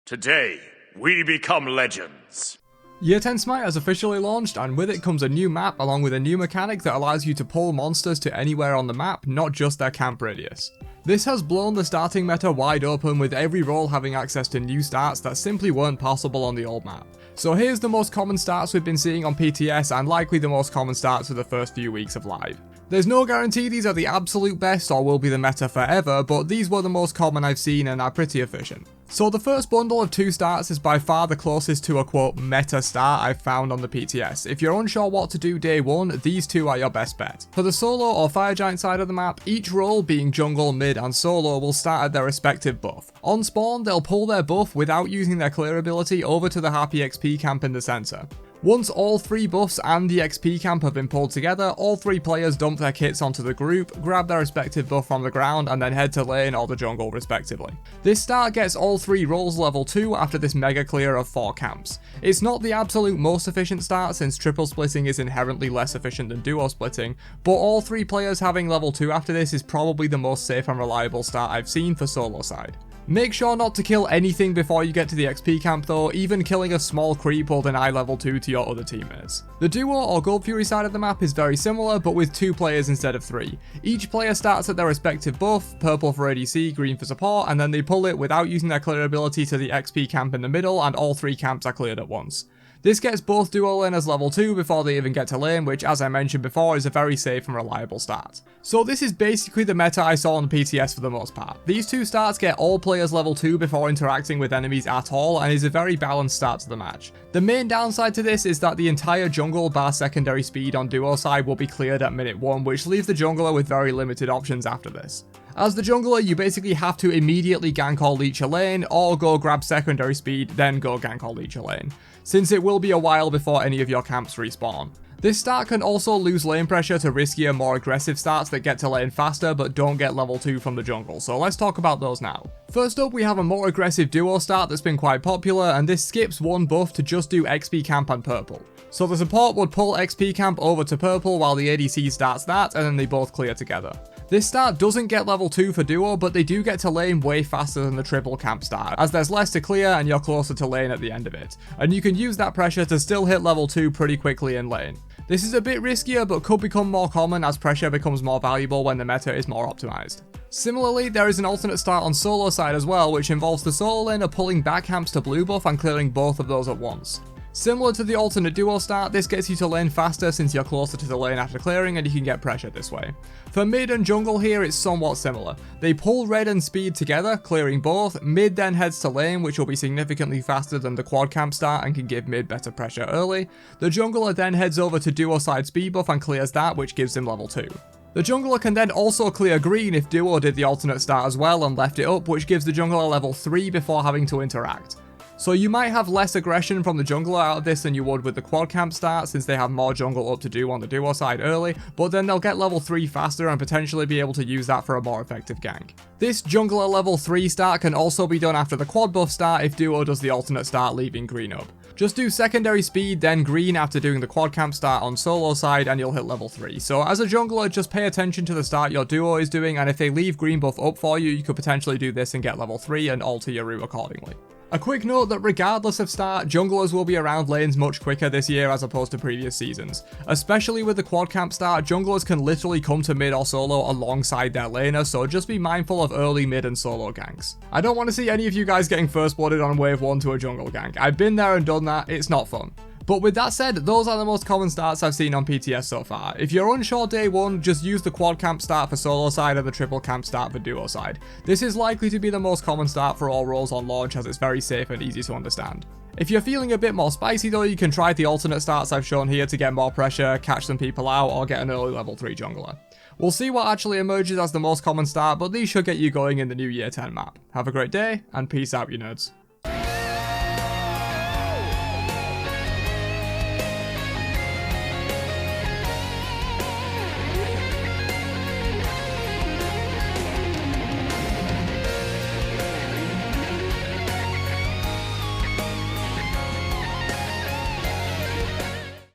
Today, we become legends. Year 10 Smite has officially launched, and with it comes a new map along with a new mechanic that allows you to pull monsters to anywhere on the map, not just their camp radius. This has blown the starting meta wide open, with every role having access to new stats that simply weren't possible on the old map. So here's the most common stats we've been seeing on PTS, and likely the most common stats for the first few weeks of live. There's no guarantee these are the absolute best or will be the meta forever, but these were the most common I've seen and are pretty efficient. So the first bundle of 2 stats is by far the closest to a quote meta start I've found on the PTS. If you're unsure what to do day 1, these 2 are your best bet. For the solo or fire giant side of the map, each role being jungle, mid and solo will start at their respective buff. On spawn, they'll pull their buff without using their clear ability over to the happy XP camp in the center. Once all 3 buffs and the XP camp have been pulled together, all 3 players dump their kits onto the group, grab their respective buff from the ground, and then head to lane or the jungle respectively. This start gets all 3 roles level 2 after this mega clear of 4 camps. It's not the absolute most efficient start since triple splitting is inherently less efficient than duo splitting, but all 3 players having level 2 after this is probably the most safe and reliable start I've seen for solo side. Make sure not to kill anything before you get to the XP camp though, even killing a small creep will deny level 2 to your other teammates. The duo or Gold Fury side of the map is very similar, but with 2 players instead of 3. Each player starts at their respective buff, purple for ADC, green for support, and then they pull it without using their clear ability to the XP camp in the middle, and all 3 camps are cleared at once. This gets both duo laners level 2 before they even get to lane, which as I mentioned before is a very safe and reliable start. So this is basically the meta I saw on the PTS for the most part. These 2 starts get all players level 2 before interacting with enemies at all, and is a very balanced start to the match. The main downside to this is that the entire jungle bar secondary speed on duo side will be cleared at minute 1, which leaves the jungler with very limited options after this. As the jungler, you basically have to immediately gank or leech a lane, or go grab secondary speed, then go gank or leech a lane, since it will be a while before any of your camps respawn. This start can also lose lane pressure to riskier, more aggressive starts that get to lane faster but don't get level 2 from the jungle, so let's talk about those now. First up, we have a more aggressive duo start that's been quite popular, and this skips 1 buff to just do XP camp and purple. So the support would pull XP camp over to purple while the ADC starts that, and then they both clear together. This start doesn't get level 2 for duo, but they do get to lane way faster than the triple camp start, as there's less to clear and you're closer to lane at the end of it, and you can use that pressure to still hit level 2 pretty quickly in lane. This is a bit riskier but could become more common as pressure becomes more valuable when the meta is more optimized. Similarly, there is an alternate start on solo side as well, which involves the solo laner pulling back camps to blue buff and clearing both of those at once. Similar to the alternate duo start, this gets you to lane faster since you're closer to the lane after clearing and you can get pressure this way. For mid and jungle here it's somewhat similar. They pull red and speed together, clearing both, mid then heads to lane which will be significantly faster than the quad camp start and can give mid better pressure early. The jungler then heads over to duo side speed buff and clears that, which gives him level 2. The jungler can then also clear green if duo did the alternate start as well and left it up, which gives the jungler level 3 before having to interact. So you might have less aggression from the jungler out of this than you would with the quad camp start since they have more jungle up to do on the duo side early, but then they'll get level 3 faster and potentially be able to use that for a more effective gank. This jungler level 3 start can also be done after the quad buff start if duo does the alternate start leaving green up. Just do secondary speed then green after doing the quad camp start on solo side and you'll hit level 3. So as a jungler, just pay attention to the start your duo is doing, and if they leave green buff up for you, you could potentially do this and get level 3 and alter your route accordingly. A quick note that regardless of start, junglers will be around lanes much quicker this year as opposed to previous seasons. Especially with the quad camp start, junglers can literally come to mid or solo alongside their laner, so just be mindful of early mid and solo ganks. I don't want to see any of you guys getting first blooded on wave 1 to a jungle gank. I've been there and done that, it's not fun. But with that said, those are the most common starts I've seen on PTS so far. If you're unsure day 1, just use the quad camp start for solo side or the triple camp start for duo side. This is likely to be the most common start for all roles on launch as it's very safe and easy to understand. If you're feeling a bit more spicy though, you can try the alternate starts I've shown here to get more pressure, catch some people out, or get an early level 3 jungler. We'll see what actually emerges as the most common start, but these should get you going in the new Year 10 map. Have a great day, and peace out you nerds.